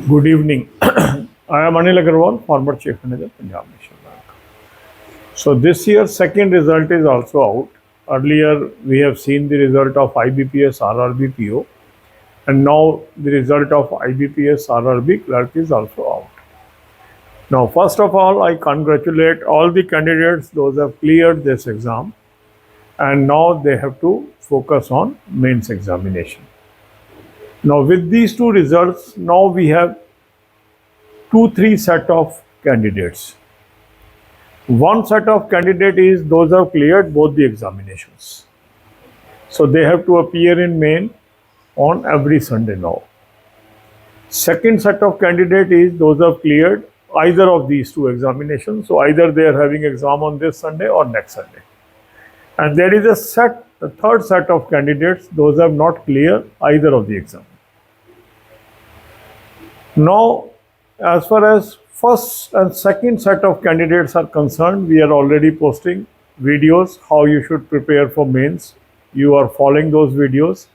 Good evening. I am Anil Agarwal, former Chief Manager, Punjab National Bank. So this year's second result is also out. Earlier, we have seen the result of IBPS RRBPO, and now the result of IBPS RRB clerk is also out. Now, first of all, I congratulate all the candidates, those who have cleared this exam, and now they have to focus on mains examination. Now, with these two results, now we have three set of candidates. One set of candidate is those who have cleared both the examinations. So they have to appear in main on every Sunday now. Second set of candidate is those who have cleared either of these two examinations. So either they are having exam on this Sunday or next Sunday. And there is the third set of candidates, those who have not cleared either of the exam. Now, as far as first and second set of candidates are concerned, we are already posting videos how you should prepare for mains. You are following those videos.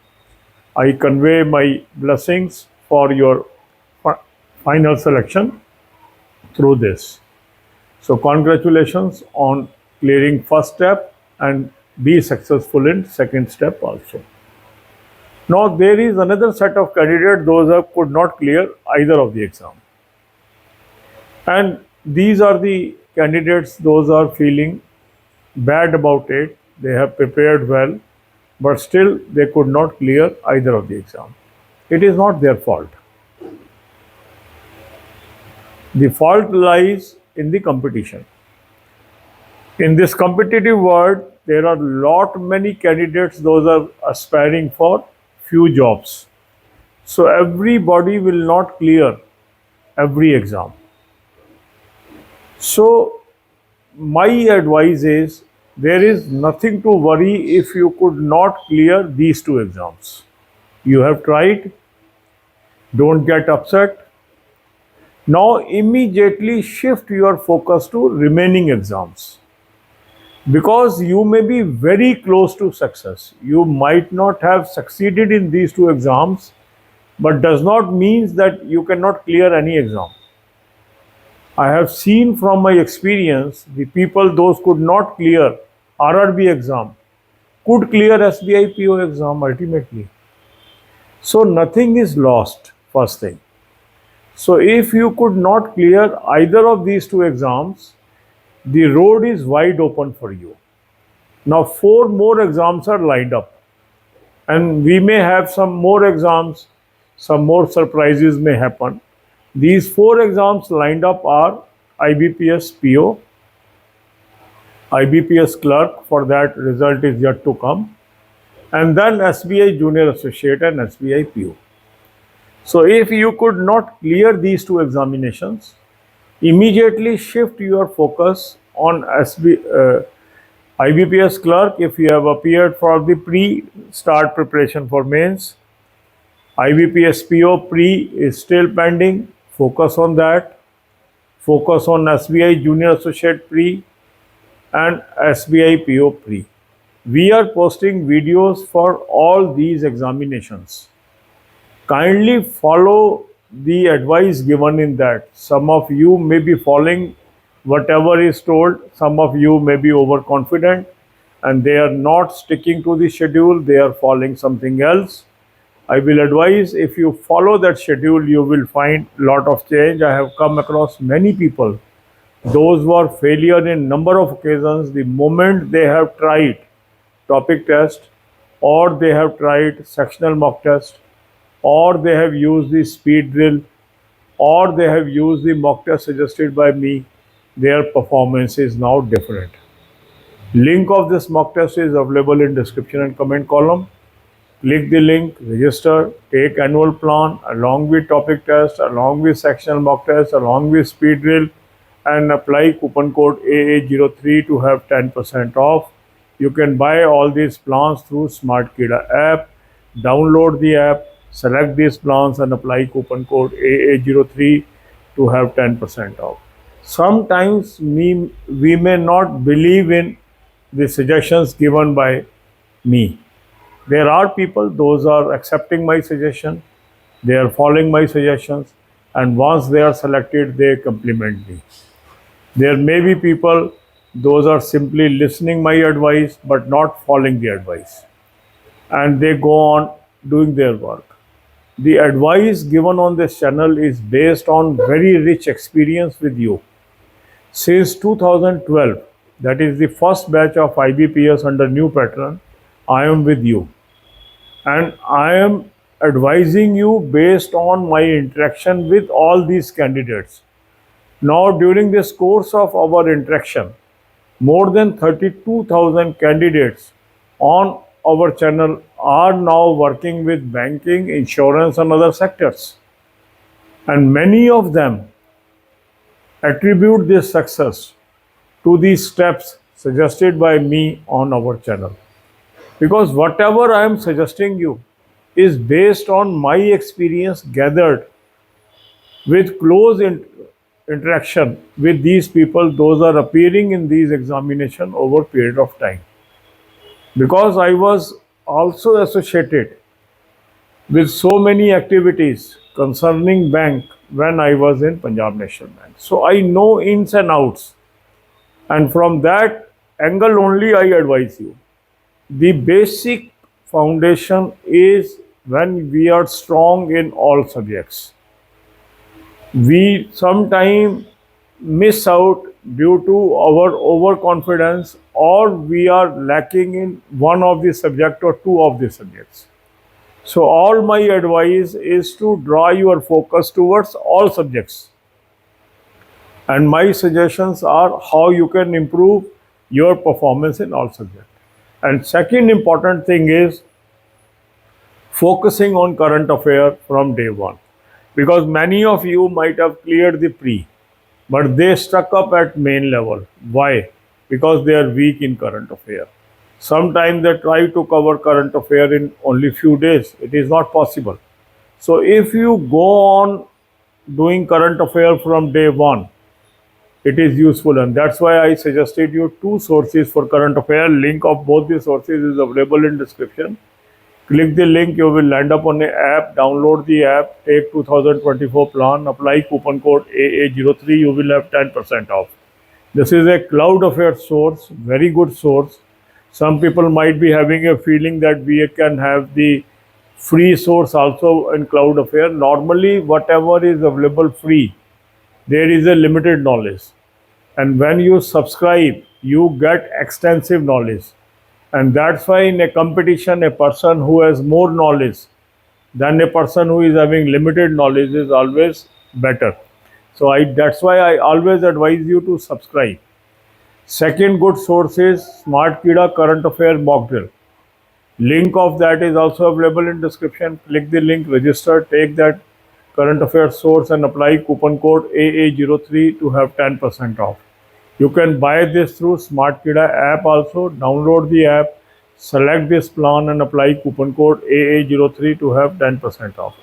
I convey my blessings for your final selection through this. So congratulations on clearing first step and be successful in second step also. Now there is another set of candidates, those who could not clear either of the exam. And these are the candidates, those are feeling bad about it. They have prepared well, but still they could not clear either of the exam. It is not their fault. The fault lies in the competition. In this competitive world, there are many candidates, those are aspiring for few jobs. So everybody will not clear every exam. So my advice is there is nothing to worry if you could not clear these two exams. You have tried, don't get upset. Now immediately shift your focus to remaining exams, because you may be very close to success. You might not have succeeded in these two exams, but does not mean that you cannot clear any exam. I have seen from my experience the people those could not clear RRB exam could clear SBI PO exam ultimately. So nothing is lost, first thing. So if you could not clear either of these two exams, the road is wide open for you. Now 4 more exams are lined up, and we may have some more exams, some more surprises may happen. These 4 exams lined up are IBPS PO, IBPS clerk, for that result is yet to come, and then SBI Junior Associate and SBI PO. So if you could not clear these two examinations, immediately shift your focus on IBPS clerk if you have appeared for the pre-start preparation for mains. IBPS PO pre is still pending, focus on that. Focus on SBI Junior Associate pre and SBI PO pre. We are posting videos for all these examinations. Kindly follow the advice given in that. Some of you may be following whatever is told, some of you may be overconfident and they are not sticking to the schedule, they are following something else. I will advise, if you follow that schedule, you will find lot of change. I have come across many people, those were failure in number of occasions the moment they have tried topic test, or they have tried sectional mock test, or they have used the speed drill, or they have used the mock test suggested by me. Their performance is now different. Link of this mock test is available in description and comment column. Click the link, register, take annual plan along with topic test, along with sectional mock test, along with speed drill, and apply coupon code AA03 to have 10% off. You can buy all these plans through SmartKida app. Download the app, select these plans and apply coupon code AA03 to have 10% off. Sometimes we may not believe in the suggestions given by me. There are people, those are accepting my suggestion, they are following my suggestions. and once they are selected, they compliment me. There may be people, those are simply listening my advice but not following the advice, and they go on doing their work. The advice given on this channel is based on very rich experience with you. Since 2012, that is the first batch of IBPS under new pattern, I am with you, and I am advising you based on my interaction with all these candidates. Now, during this course of our interaction, more than 32,000 candidates on our channel are now working with banking, insurance, and other sectors. And many of them attribute this success to these steps suggested by me on our channel. Because whatever I am suggesting you is based on my experience gathered with close interaction with these people, those are appearing in these examination over period of time. Because I was also associated with so many activities concerning bank when I was in Punjab National Bank. So I know ins and outs, and from that angle only I advise you. The basic foundation is when we are strong in all subjects. We sometimes miss out due to our overconfidence, or we are lacking in one of the subject or two of the subjects. So all my advice is to draw your focus towards all subjects, and my suggestions are how you can improve your performance in all subjects. And second important thing is focusing on current affair from day one, because many of you might have cleared the pre, but they stuck up at main level. Why? Because they are weak in current affair. Sometimes they try to cover current affair in only few days. It is not possible. So if you go on doing current affair from day one, it is useful, and that's why I suggested you two sources for current affair. Link of both the sources is available in description. Click the link, you will land up on the app, download the app, take 2024 plan, apply coupon code AA03, you will have 10% off. This is a cloud affair source, very good source. Some people might be having a feeling that we can have the free source also in cloud affair. Normally, whatever is available free, there is a limited knowledge. And when you subscribe, you get extensive knowledge. And that's why in a competition, a person who has more knowledge than a person who is having limited knowledge is always better. So that's why I always advise you to subscribe. Second good source is Smart Kida Current Affair Mock Drill. Link of that is also available in description. Click the link, register, take that current affairs source and apply coupon code AA03 to have 10% off. You can buy this through Smart Kida app also. Download the app, select this plan and apply coupon code AA03 to have 10% off.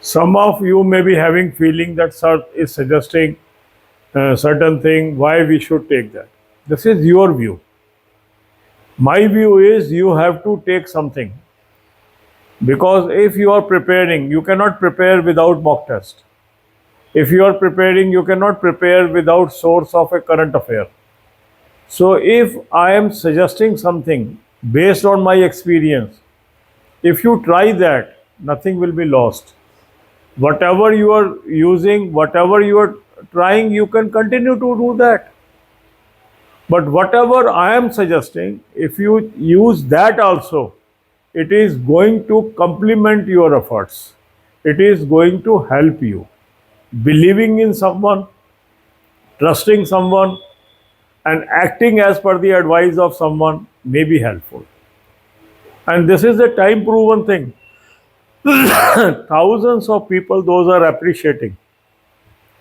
Some of you may be having feeling that sir is suggesting certain thing, why we should take that. This is your view. My view is you have to take something, because if you are preparing, you cannot prepare without mock test. If you are preparing, you cannot prepare without source of a current affair. So if I am suggesting something based on my experience, if you try that, nothing will be lost. Whatever you are using, whatever you are trying, you can continue to do that. But whatever I am suggesting, if you use that also, it is going to complement your efforts. It is going to help you. Believing in someone, trusting someone, and acting as per the advice of someone may be helpful. And this is a time proven thing. Thousands of people, those are appreciating.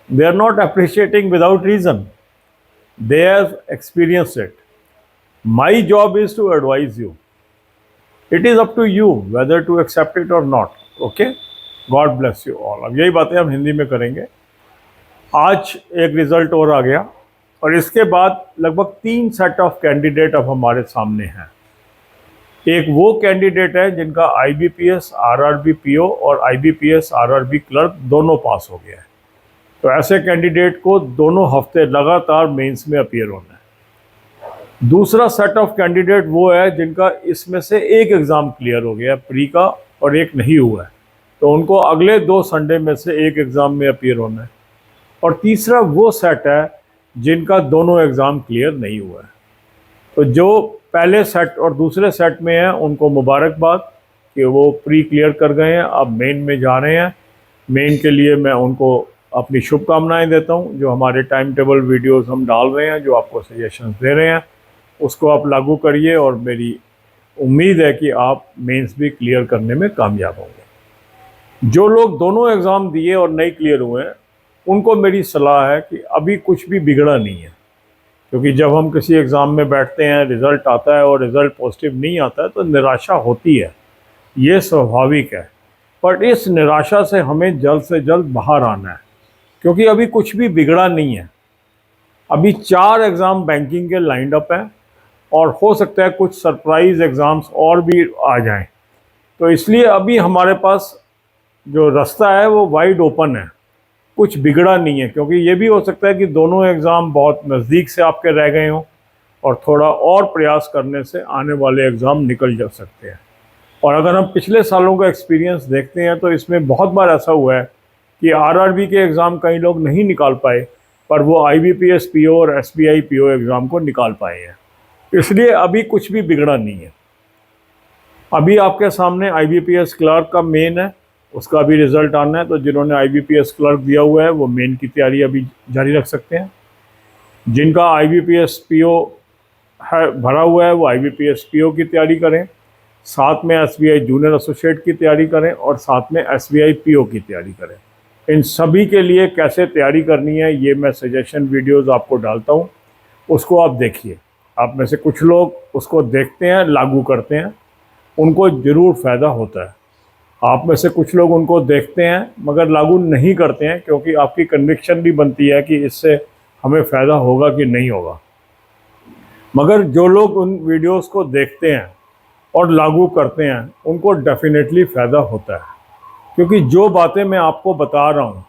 They are not appreciating without reason. They have experienced it. My job is to advise you. It is up to you whether to accept it or not. Okay? God bless you all. अब यही बातें हम हिंदी में करेंगे. आज एक result और आ गया, और इसके बाद लगभग 3 सेट ऑफ कैंडिडेट अब हमारे सामने हैं. एक वो कैंडिडेट है जिनका IBPS, RRB PO और IBPS RRB क्लर्क दोनों पास हो गया है. तो ऐसे कैंडिडेट को दोनों हफ्ते लगातार मेंस में अपीयर होना है। दूसरा सेट ऑफ कैंडिडेट वो है जिनका इसमें से एक एग्ज़ाम क्लियर हो गया प्री का और एक नहीं हुआ है, तो उनको अगले 2 संडे में से एक एग्ज़ाम में अपीयर होना है। और तीसरा वो सेट है जिनका दोनों एग्ज़ाम क्लियर नहीं हुआ है। तो जो पहले सेट और दूसरे सेट में हैं उनको मुबारकबाद कि वो प्री क्लियर कर गए हैं, अब मेन में जा रहे हैं। मेन के लिए मैं उनको अपनी शुभकामनाएं देता हूं। जो हमारे टाइम टेबल वीडियोस हम डाल रहे हैं, जो आपको सजेशंस दे रहे हैं, उसको आप लागू करिए और मेरी उम्मीद है कि आप मेंस भी क्लियर करने में कामयाब होंगे। जो लोग दोनों एग्ज़ाम दिए और नहीं क्लियर हुए हैं उनको मेरी सलाह है कि अभी कुछ भी बिगड़ा नहीं है, क्योंकि जब हम किसी एग्ज़ाम में बैठते हैं, रिज़ल्ट आता है और रिज़ल्ट पॉजिटिव नहीं आता है तो निराशा होती है, ये स्वाभाविक है। पर इस निराशा से हमें जल्द से जल्द बाहर आना है, क्योंकि अभी कुछ भी बिगड़ा नहीं है। अभी 4 एग्ज़ाम बैंकिंग के लाइंड अप हैं और हो सकता है कुछ सरप्राइज़ एग्ज़ाम्स और भी आ जाएं। तो इसलिए अभी हमारे पास जो रास्ता है वो वाइड ओपन है, कुछ बिगड़ा नहीं है। क्योंकि ये भी हो सकता है कि दोनों एग्ज़ाम बहुत नज़दीक से आपके रह गए हों और थोड़ा और प्रयास करने से आने वाले एग्ज़ाम निकल जा सकते हैं। और अगर हम पिछले सालों का एक्सपीरियंस देखते हैं तो इसमें बहुत बार ऐसा हुआ है कि आरआरबी के एग्ज़ाम कई लोग नहीं निकाल पाए, पर वो आईबीपीएस पीओ और एसबीआई पीओ एग्ज़ाम को निकाल पाए हैं। इसलिए अभी कुछ भी बिगड़ा नहीं है। अभी आपके सामने आईबीपीएस क्लर्क का मेन है, उसका भी रिज़ल्ट आना है। तो जिन्होंने आईबीपीएस क्लर्क दिया हुआ है वो मेन की तैयारी अभी जारी रख सकते हैं। जिनका आईबीपीएस पीओ है भरा हुआ है वो आईबीपीएस पीओ की तैयारी करें, साथ में एसबीआई जूनियर एसोसिएट की तैयारी करें और साथ में एसबीआई पीओ की तैयारी करें। इन सभी के लिए कैसे तैयारी करनी है ये मैं सजेशन वीडियोस आपको डालता हूँ, उसको आप देखिए। आप में से कुछ लोग उसको देखते हैं, लागू करते हैं, उनको ज़रूर फ़ायदा होता है। आप में से कुछ लोग उनको देखते हैं मगर लागू नहीं करते हैं, क्योंकि आपकी कन्विक्शन भी बनती है कि इससे हमें फ़ायदा होगा कि नहीं होगा। मगर जो लोग उन वीडियोस को देखते हैं और लागू करते हैं उनको डेफिनेटली फ़ायदा होता है, क्योंकि जो बातें मैं आपको बता रहा हूँ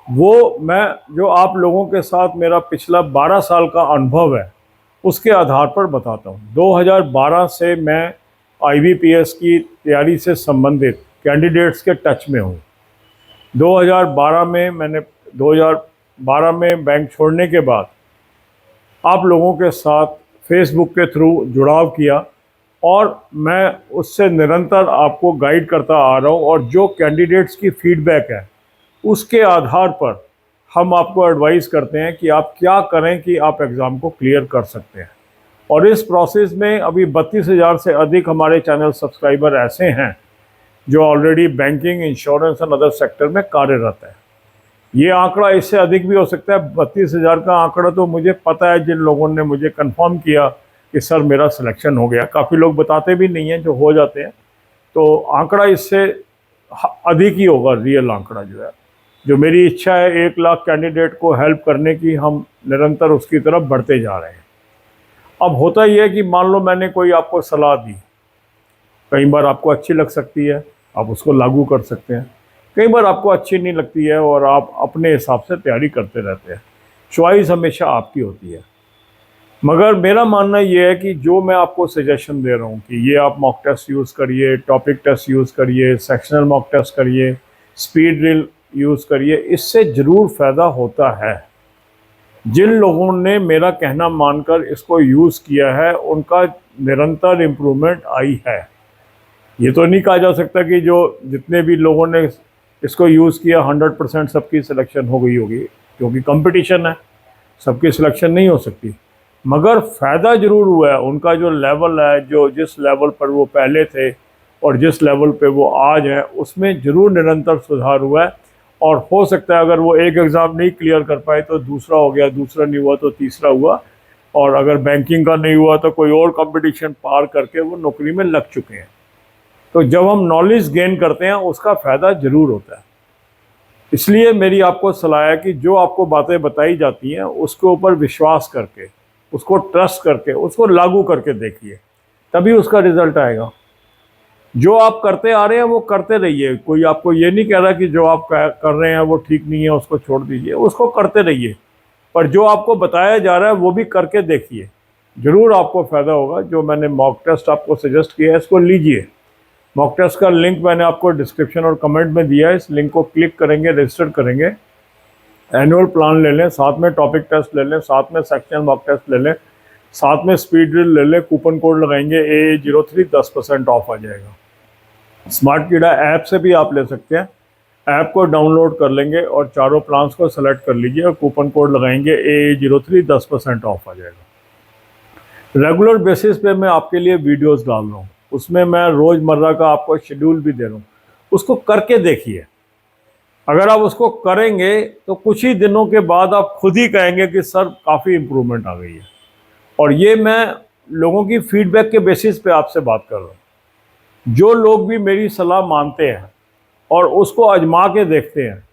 वो मैं जो आप लोगों के साथ मेरा पिछला 12 साल का अनुभव है उसके आधार पर बताता हूँ। 2012 से मैं आईबीपीएस की तैयारी से संबंधित कैंडिडेट्स के टच में हूँ। 2012 में बैंक छोड़ने के बाद आप लोगों के साथ फेसबुक के थ्रू जुड़ाव किया और मैं उससे निरंतर आपको गाइड करता आ रहा हूँ। और जो कैंडिडेट्स की फीडबैक है उसके आधार पर हम आपको एडवाइस करते हैं कि आप क्या करें कि आप एग्ज़ाम को क्लियर कर सकते हैं। और इस प्रोसेस में अभी 32,000 से अधिक हमारे चैनल सब्सक्राइबर ऐसे हैं जो ऑलरेडी बैंकिंग, इंश्योरेंस और अदर सेक्टर में कार्यरत है। ये आंकड़ा इससे अधिक भी हो सकता है। 32,000 का आंकड़ा तो मुझे पता है, जिन लोगों ने मुझे कंफर्म किया कि सर मेरा सिलेक्शन हो गया। काफ़ी लोग बताते भी नहीं हैं, जो हो जाते हैं। तो आंकड़ा इससे अधिक ही होगा, रियल आंकड़ा जो है। जो मेरी इच्छा है 1 लाख कैंडिडेट को हेल्प करने की, हम निरंतर उसकी तरफ बढ़ते जा रहे हैं। अब होता ही है कि मान लो मैंने कोई आपको सलाह दी, कई बार आपको अच्छी लग सकती है, आप उसको लागू कर सकते हैं। कई बार आपको अच्छी नहीं लगती है और आप अपने हिसाब से तैयारी करते रहते हैं। चॉइस हमेशा आपकी होती है। मगर मेरा मानना ये है कि जो मैं आपको सजेशन दे रहा हूँ कि ये आप मॉक टेस्ट यूज़ करिए, टॉपिक टेस्ट यूज़ करिए, सेक्शनल मॉक टेस्ट करिए, स्पीड ड्रिल यूज़ करिए, इससे ज़रूर फ़ायदा होता है। जिन लोगों ने मेरा कहना मानकर इसको यूज़ किया है उनका निरंतर इम्प्रूवमेंट आई है। ये तो नहीं कहा जा सकता कि जो जितने भी लोगों ने इसको यूज़ किया 100% सबकी सिलेक्शन हो गई होगी, क्योंकि कंपटीशन है, सबकी सिलेक्शन नहीं हो सकती। मगर फ़ायदा ज़रूर हुआ है। उनका जो लेवल है, जो जिस लेवल पर वो पहले थे और जिस लेवल पे वो आज हैं, उसमें ज़रूर निरंतर सुधार हुआ है। और हो सकता है अगर वो एक एग्ज़ाम नहीं क्लियर कर पाए तो दूसरा हो गया, दूसरा नहीं हुआ तो तीसरा हुआ, और अगर बैंकिंग का नहीं हुआ तो कोई और कंपटीशन पार करके वो नौकरी में लग चुके हैं। तो जब हम नॉलेज गेन करते हैं उसका फ़ायदा ज़रूर होता है। इसलिए मेरी आपको सलाह है कि जो आपको बातें बताई जाती हैं उसके ऊपर विश्वास करके, उसको ट्रस्ट करके, उसको लागू करके देखिए, तभी उसका रिज़ल्ट आएगा। जो आप करते आ रहे हैं वो करते रहिए। कोई आपको ये नहीं कह रहा कि जो आप कर रहे हैं वो ठीक नहीं है, उसको छोड़ दीजिए, उसको करते रहिए। पर जो आपको बताया जा रहा है वो भी करके देखिए, ज़रूर आपको फ़ायदा होगा। जो मैंने मॉक टेस्ट आपको सजेस्ट किया है इसको लीजिए। मॉक टेस्ट का लिंक मैंने आपको डिस्क्रिप्शन और कमेंट में दिया है। इस लिंक को क्लिक करेंगे, रजिस्टर करेंगे, एनुअल प्लान ले लें, साथ में टॉपिक टेस्ट ले लें, साथ में सेक्शनल मॉक टेस्ट ले लें, साथ में स्पीड ड्रिल ले लें, कूपन कोड लगाएंगे AA03, 10% ऑफ आ जाएगा। स्मार्ट कीड़ा ऐप से भी आप ले सकते हैं। ऐप को डाउनलोड कर लेंगे और चारों प्लान्स को सेलेक्ट कर लीजिए और कूपन कोड लगाएंगे AA03, 10% ऑफ आ जाएगा। रेगुलर बेसिस पे मैं आपके लिए वीडियोस डाल रहा हूँ, उसमें मैं रोज़मर्रा का आपको शेड्यूल भी दे रहा हूँ, उसको करके देखिए। अगर आप उसको करेंगे तो कुछ ही दिनों के बाद आप खुद ही कहेंगे कि सर काफ़ी इम्प्रूवमेंट आ गई है। और ये मैं लोगों की फीडबैक के बेसिस पे आपसे बात कर रहा हूँ। जो लोग भी मेरी सलाह मानते हैं और उसको आजमा के देखते हैं,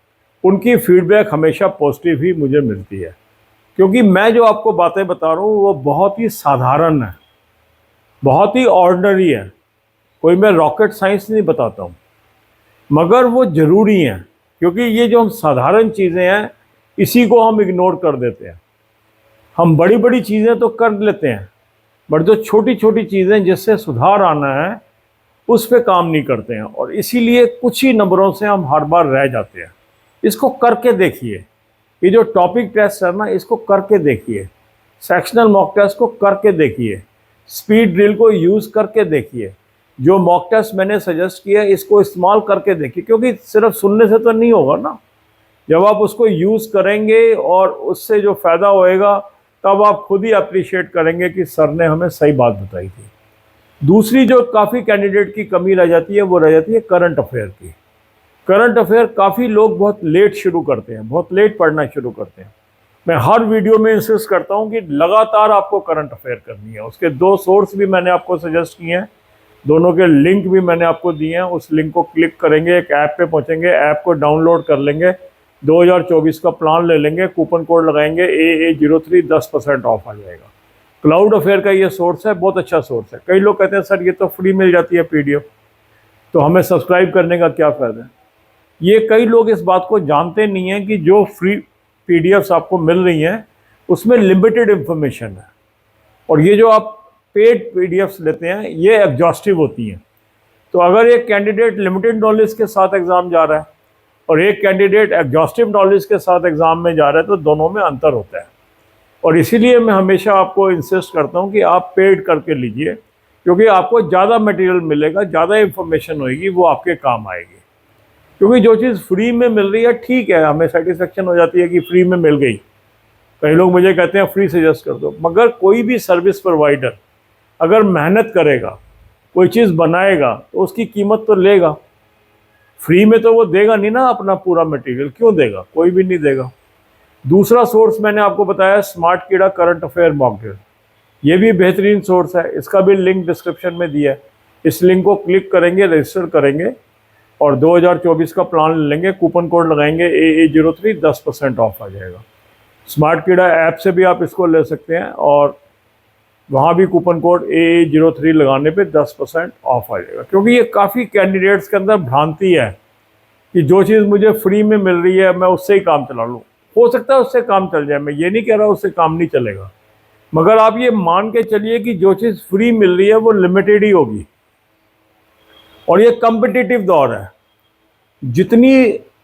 उनकी फीडबैक हमेशा पॉजिटिव ही मुझे मिलती है। क्योंकि मैं जो आपको बातें बता रहा हूँ वो बहुत ही साधारण है, बहुत ही ऑर्डिनरी है। कोई मैं रॉकेट साइंस नहीं बताता हूँ, मगर वो ज़रूरी हैं। क्योंकि ये जो हम साधारण चीज़ें हैं इसी को हम इग्नोर कर देते हैं। हम बड़ी बड़ी चीज़ें तो कर लेते हैं, बट जो छोटी छोटी चीज़ें जिससे सुधार आना है उस पर काम नहीं करते हैं, और इसीलिए कुछ ही नंबरों से हम हर बार रह जाते हैं। इसको करके देखिए। ये जो टॉपिक टेस्ट है ना, इसको करके देखिए। सेक्शनल मॉक टेस्ट को करके देखिए। स्पीड ड्रिल को यूज़ करके देखिए। जो मॉक टेस्ट मैंने सजेस्ट किया है इसको इस्तेमाल करके देखिए, क्योंकि सिर्फ सुनने से तो नहीं होगा ना। जब आप उसको यूज़ करेंगे और उससे जो फ़ायदा होएगा तब आप खुद ही अप्रिशिएट करेंगे कि सर ने हमें सही बात बताई थी। दूसरी जो काफ़ी कैंडिडेट की कमी रह जाती है वो रह जाती है करंट अफेयर की। करंट अफेयर काफ़ी लोग बहुत लेट शुरू करते हैं, बहुत लेट पढ़ना शुरू करते हैं। मैं हर वीडियो में इंसिस्ट करता हूं कि लगातार आपको करंट अफेयर करनी है। उसके 2 सोर्स भी मैंने आपको सजेस्ट किए हैं, दोनों के लिंक भी मैंने आपको दिए हैं। उस लिंक को क्लिक करेंगे, एक ऐप पे पहुंचेंगे, ऐप को डाउनलोड कर लेंगे, 2024 का प्लान ले लेंगे, कूपन कोड लगाएंगे AA03, 10% ऑफ आ जाएगा। क्लाउड अफेयर का ये सोर्स है, बहुत अच्छा सोर्स है। कई लोग कहते हैं सर ये तो फ्री मिल जाती है PDF, तो हमें सब्सक्राइब करने का क्या फ़ायदा है। ये कई लोग इस बात को जानते नहीं हैं कि जो फ्री PDFs आपको मिल रही हैं उसमें लिमिटेड इंफॉर्मेशन है, और ये जो आप पेड PDFs लेते हैं ये एग्जॉस्टिव होती हैं। तो अगर एक कैंडिडेट लिमिटेड नॉलेज के साथ एग्ज़ाम जा रहा है और एक कैंडिडेट एग्जॉस्टिव नॉलेज के साथ एग्ज़ाम में जा रहा है तो दोनों में अंतर होता है। और इसीलिए मैं हमेशा आपको इंसिस्ट करता हूँ कि आप पेड करके लीजिए, क्योंकि आपको ज़्यादा मटेरियल मिलेगा, ज़्यादा इंफॉर्मेशन होएगी, वो आपके काम आएगी। क्योंकि जो चीज़ फ्री में मिल रही है ठीक है, हमें सेटिस्फेक्शन हो जाती है कि फ्री में मिल गई। कई लोग मुझे कहते हैं फ्री सजेस्ट कर दो, मगर कोई भी सर्विस प्रोवाइडर अगर मेहनत करेगा, कोई चीज़ बनाएगा तो उसकी कीमत तो लेगा। फ्री में तो वो देगा नहीं ना अपना पूरा मटेरियल, क्यों देगा? कोई भी नहीं देगा। दूसरा सोर्स मैंने आपको बताया स्मार्ट कीड़ा करंट अफेयर मॉक ड्रिल, ये भी बेहतरीन सोर्स है। इसका भी लिंक डिस्क्रिप्शन में दिया है। इस लिंक को क्लिक करेंगे, रजिस्टर करेंगे और 2024 का प्लान ले लेंगे, कूपन कोड लगाएंगे AA03, 10% ऑफ आ जाएगा। स्मार्ट कीड़ा ऐप से भी आप इसको ले सकते हैं और वहाँ भी कूपन कोड AA03 लगाने पे 10% ऑफ आ जाएगा। क्योंकि ये काफ़ी कैंडिडेट्स के अंदर भ्रांति है कि जो चीज़ मुझे फ्री में मिल रही है मैं उससे ही काम चला लूँ। हो सकता है उससे काम चल जाए, मैं ये नहीं कह रहा उससे काम नहीं चलेगा, मगर आप ये मान के चलिए कि जो चीज़ फ्री मिल रही है वो लिमिटेड ही होगी। और ये कम्पिटिटिव दौर है। जितनी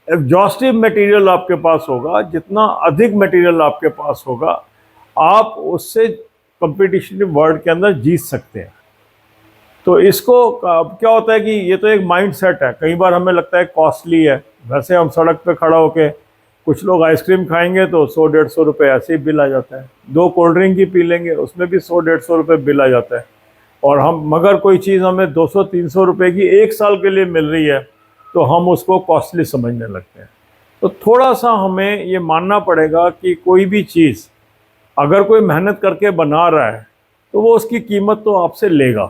एग्जॉस्टिव मटेरियल आपके पास होगा, जितना अधिक मटेरियल आपके पास होगा, आप उससे कंपटीशन वर्ल्ड के अंदर जीत सकते हैं। तो इसको क्या होता है कि ये तो एक माइंड सेट है। कई बार हमें लगता है कॉस्टली है। वैसे हम सड़क पे खड़ा होके कुछ लोग आइसक्रीम खाएंगे तो 100-150 रुपये ऐसे ही बिल आ जाता है। 2 कोल्ड ड्रिंक ही पी लेंगे उसमें भी 100-150 रुपये बिल आ जाता है। और हम मगर कोई चीज़ हमें 200-300 रुपये की 1 साल के लिए मिल रही है तो हम उसको कॉस्टली समझने लगते हैं। तो थोड़ा सा हमें ये मानना पड़ेगा कि कोई भी चीज़ अगर कोई मेहनत करके बना रहा है तो वो उसकी कीमत तो आपसे लेगा।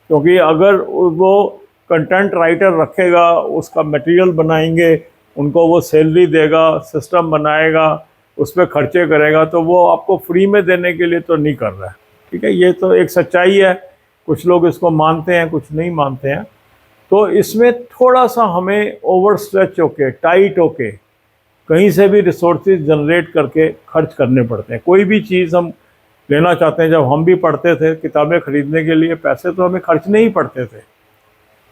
क्योंकि अगर वो कंटेंट राइटर रखेगा, उसका मटेरियल बनाएंगे, उनको वो सैलरी देगा, सिस्टम बनाएगा, उस पर खर्चे करेगा, तो वो आपको फ्री में देने के लिए तो नहीं कर रहा है। ठीक है, ये तो एक सच्चाई है। कुछ लोग इसको मानते हैं, कुछ नहीं मानते हैं। तो इसमें थोड़ा सा हमें ओवर स्ट्रेच होके, टाइट होके, कहीं से भी रिसोर्सेज जनरेट करके खर्च करने पड़ते हैं। कोई भी चीज़ हम लेना चाहते हैं, जब हम भी पढ़ते थे किताबें खरीदने के लिए पैसे तो हमें खर्चने ही पड़ते थे,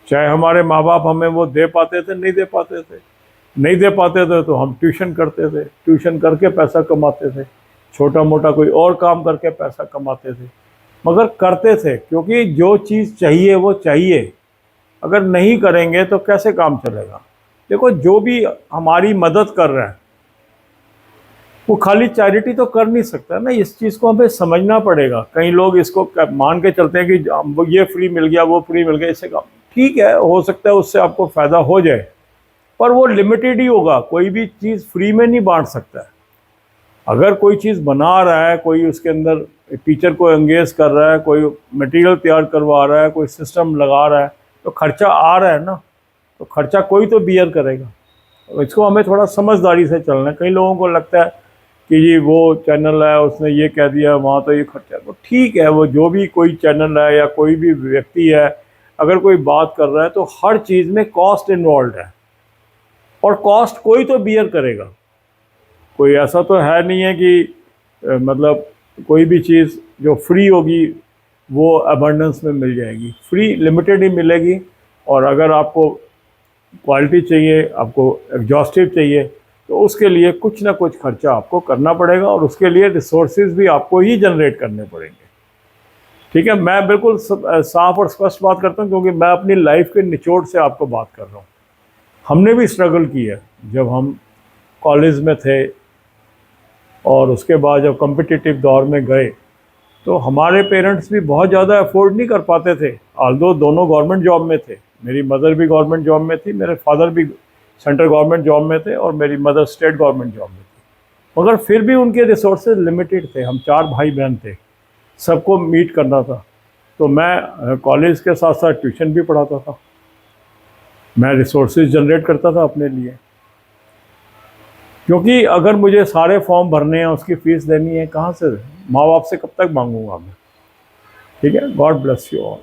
चाहे हमारे माँ बाप हमें वो दे पाते थे नहीं दे पाते थे। नहीं दे पाते थे तो हम ट्यूशन करते थे, ट्यूशन करके पैसा कमाते थे, छोटा मोटा कोई और काम करके पैसा कमाते थे, मगर करते थे, क्योंकि जो चीज़ चाहिए वो चाहिए। अगर नहीं करेंगे तो कैसे काम चलेगा। देखो, जो भी हमारी मदद कर रहा है वो खाली चैरिटी तो कर नहीं सकता ना, इस चीज़ को हमें समझना पड़ेगा। कई लोग इसको मान के चलते हैं कि ये फ्री मिल गया, वो फ्री मिल गया, इससे काम ठीक है, हो सकता है उससे आपको फ़ायदा हो जाए, पर वो लिमिटेड ही होगा। कोई भी चीज़ फ्री में नहीं बांट सकता है। अगर कोई चीज़ बना रहा है, कोई उसके अंदर टीचर को एंगेज कर रहा है, कोई मटेरियल तैयार करवा रहा है, कोई सिस्टम लगा रहा है, तो खर्चा आ रहा है ना, तो खर्चा कोई तो बियर करेगा। इसको हमें थोड़ा समझदारी से चलना है। कई लोगों को लगता है कि जी वो चैनल है, उसने ये कह दिया, वहाँ तो ये खर्चा है। तो ठीक है, वो जो भी कोई चैनल है या कोई भी व्यक्ति है, अगर कोई बात कर रहा है तो हर चीज़ में कॉस्ट इन्वॉल्व है, और कॉस्ट कोई तो बियर करेगा। कोई ऐसा तो है नहीं है कि मतलब कोई भी चीज़ जो फ्री होगी वो अबंडेंस में मिल जाएगी। फ्री लिमिटेड ही मिलेगी, और अगर आपको क्वालिटी चाहिए, आपको एग्जॉस्टिव चाहिए, तो उसके लिए कुछ ना कुछ खर्चा आपको करना पड़ेगा, और उसके लिए रिसोर्सेज भी आपको ही जनरेट करने पड़ेंगे। ठीक है, मैं बिल्कुल साफ और स्पष्ट बात करता हूँ, क्योंकि मैं अपनी लाइफ के निचोड़ से आपको बात कर रहा हूँ। हमने भी स्ट्रगल किया जब हम कॉलेज में थे, और उसके बाद जब कॉम्पिटिटिव दौर में गए, तो हमारे पेरेंट्स भी बहुत ज़्यादा अफोर्ड नहीं कर पाते थे। ऑल्दो दोनों गवर्नमेंट जॉब में थे, मेरी मदर भी गवर्नमेंट जॉब में थी, मेरे फादर भी सेंट्रल गवर्नमेंट जॉब में थे, और मेरी मदर स्टेट गवर्नमेंट जॉब में थी, मगर फिर भी उनके रिसोर्सेज लिमिटेड थे। हम 4 भाई बहन थे, सबको मीट करना था। तो मैं कॉलेज के साथ साथ ट्यूशन भी पढ़ाता था, मैं रिसोर्सेज जनरेट करता था अपने लिए, क्योंकि अगर मुझे सारे फॉर्म भरने हैं, उसकी फ़ीस देनी है, कहाँ से, माँ बाप से कब तक मांगूंगा मैं। ठीक है, गॉड ब्लेस यू ऑल।